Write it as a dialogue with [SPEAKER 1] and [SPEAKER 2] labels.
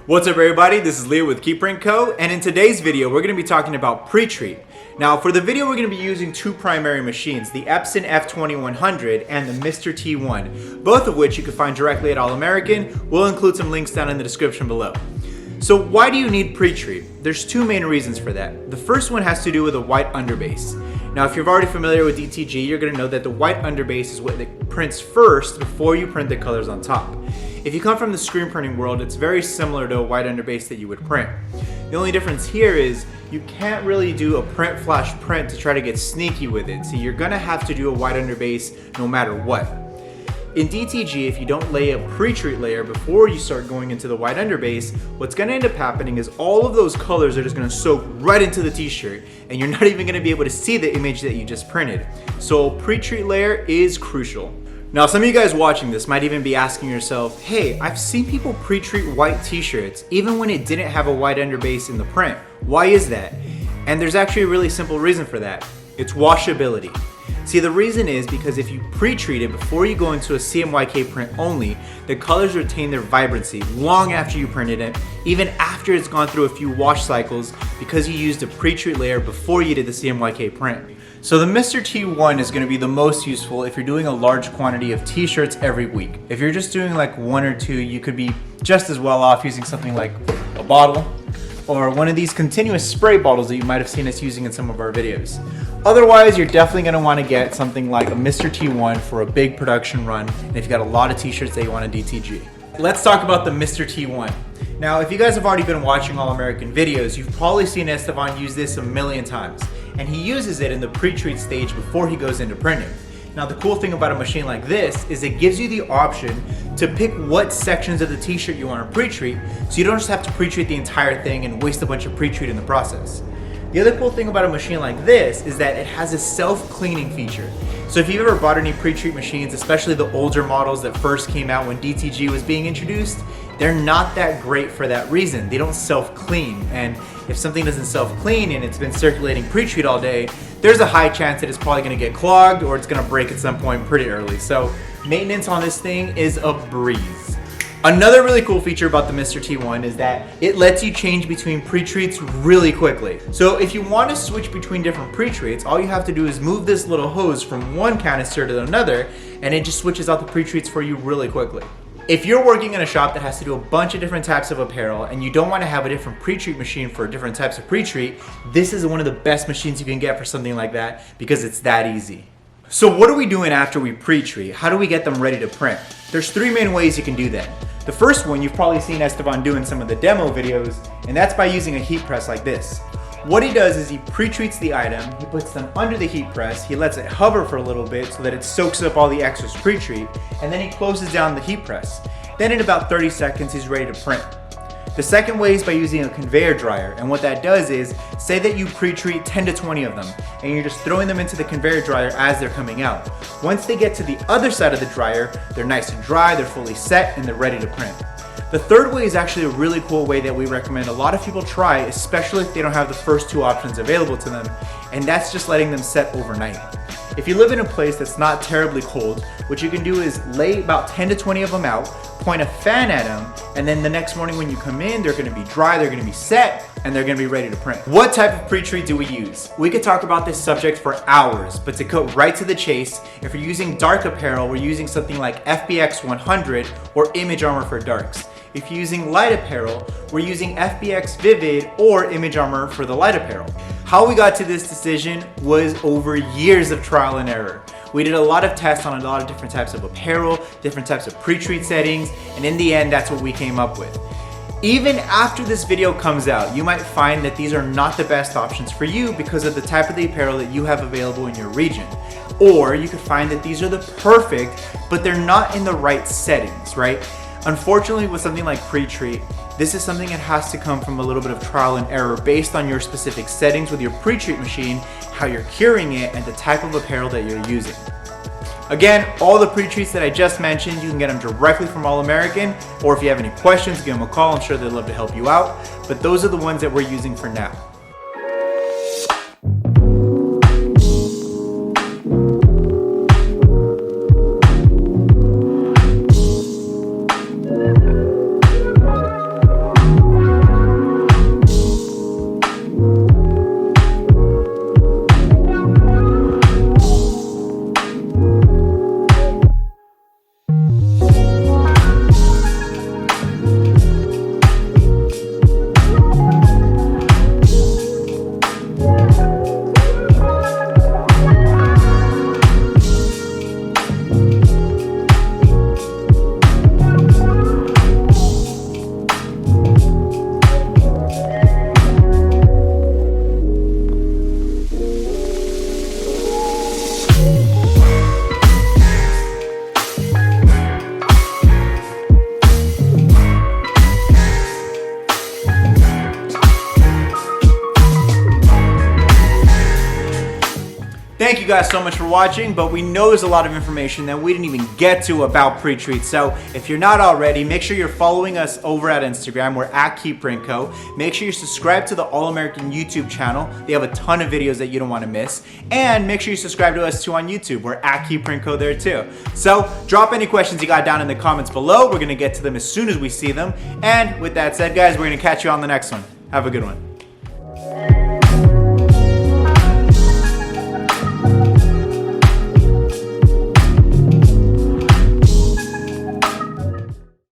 [SPEAKER 1] What's up everybody, this is Leo with Keyprint Co. and in today's video we're going to be talking about Pretreat. Now for the video we're going to be using two primary machines, the Epson F2100 and the Mr. T1, both of which you can find directly at All American. We'll include some links down in the description below. So why do you need Pretreat? There's two main reasons for that. The first one has to do with a white underbase. Now if you're already familiar with DTG, you're going to know that the white underbase is what it prints first before you print the colors on top. If you come from the screen printing world, it's very similar to a white underbase that you would print. The only difference here is you can't really do a print flash print to try to get sneaky with it. So you're gonna have to do a white underbase no matter what. In DTG, if you don't lay a Pretreat layer before you start going into the white underbase, what's gonna end up happening is all of those colors are just gonna soak right into the t-shirt and you're not even gonna be able to see the image that you just printed. So a Pretreat layer is crucial. Now some of you guys watching this might even be asking yourself, hey, I've seen people pre-treat white t-shirts even when it didn't have a white underbase in the print. Why is that? And there's actually a really simple reason for that. It's washability. See, the reason is because if you pre-treat it before you go into a CMYK print only, the colors retain their vibrancy long after you printed it, even after it's gone through a few wash cycles because you used a pre-treat layer before you did the CMYK print. So the Mr. T1 is going to be the most useful if you're doing a large quantity of t-shirts every week. If you're just doing like one or two, you could be just as well off using something like a bottle or one of these continuous spray bottles that you might have seen us using in some of our videos. Otherwise, you're definitely going to want to get something like a Mr. T1 for a big production run and if you've got a lot of t-shirts that you want to DTG. Let's talk about the Mr. T1. Now, if you guys have already been watching All American videos, you've probably seen Esteban use this a million times. And he uses it in the pre-treat stage before he goes into printing. Now the cool thing about a machine like this is it gives you the option to pick what sections of the t-shirt you want to pre-treat, so you don't just have to pre-treat the entire thing and waste a bunch of pre-treat in the process. The other cool thing about a machine like this is that it has a self-cleaning feature. So if you've ever bought any pre-treat machines, especially the older models that first came out when DTG was being introduced, they're not that great for that reason. They don't self-clean, and if something doesn't self-clean and it's been circulating pre-treat all day, there's a high chance that it's probably gonna get clogged or it's gonna break at some point pretty early. So maintenance on this thing is a breeze. Another really cool feature about the Mr. T1 is that it lets you change between pre-treats really quickly. So if you want to switch between different pre-treats, all you have to do is move this little hose from one canister to another and it just switches out the pre-treats for you really quickly. If you're working in a shop that has to do a bunch of different types of apparel and you don't want to have a different pre-treat machine for different types of pre-treat, this is one of the best machines you can get for something like that because it's that easy. So what are we doing after we pre-treat? How do we get them ready to print? There's three main ways you can do that. The first one you've probably seen Esteban do in some of the demo videos, and that's by using a heat press like this. What he does is he pre-treats the item, he puts them under the heat press, he lets it hover for a little bit so that it soaks up all the excess pre-treat, and then he closes down the heat press. Then in about 30 seconds, he's ready to print. The second way is by using a conveyor dryer, and what that does is, say that you pre-treat 10 to 20 of them, and you're just throwing them into the conveyor dryer as they're coming out. Once they get to the other side of the dryer, they're nice and dry, they're fully set, and they're ready to print. The third way is actually a really cool way that we recommend a lot of people try, especially if they don't have the first two options available to them, and that's just letting them set overnight. If you live in a place that's not terribly cold, what you can do is lay about 10 to 20 of them out, point a fan at them, and then the next morning when you come in, they're gonna be dry, they're gonna be set, and they're gonna be ready to print. What type of pre-treat do we use? We could talk about this subject for hours, but to cut right to the chase, if you're using dark apparel, we're using something like FBX 100 or Image Armor for darks. If you're using light apparel, we're using FBX Vivid or Image Armor for the light apparel. How we got to this decision was over years of trial and error. We did a lot of tests on a lot of different types of apparel, different types of pre-treat settings, and in the end, that's what we came up with. Even after this video comes out, you might find that these are not the best options for you because of the type of the apparel that you have available in your region. Or you could find that these are the perfect, but they're not in the right settings, right? Unfortunately, with something like Pretreat, this is something that has to come from a little bit of trial and error based on your specific settings with your Pretreat machine, how you're curing it, and the type of apparel that you're using. Again, all the pre-treats that I just mentioned, you can get them directly from All American, or if you have any questions, give them a call. I'm sure they'd love to help you out. But those are the ones that we're using for now. Thank you guys so much for watching, but we know there's a lot of information that we didn't even get to about Pretreat. So if you're not already, make sure you're following us over at Instagram. We're at KeepPrintCo. Make sure you subscribe to the All American YouTube channel. They have a ton of videos that you don't want to miss. And make sure you subscribe to us too on YouTube. We're at KeepPrintCo there too. So drop any questions you got down in the comments below. We're going to get to them as soon as we see them. And with that said, guys, we're going to catch you on the next one. Have a good one.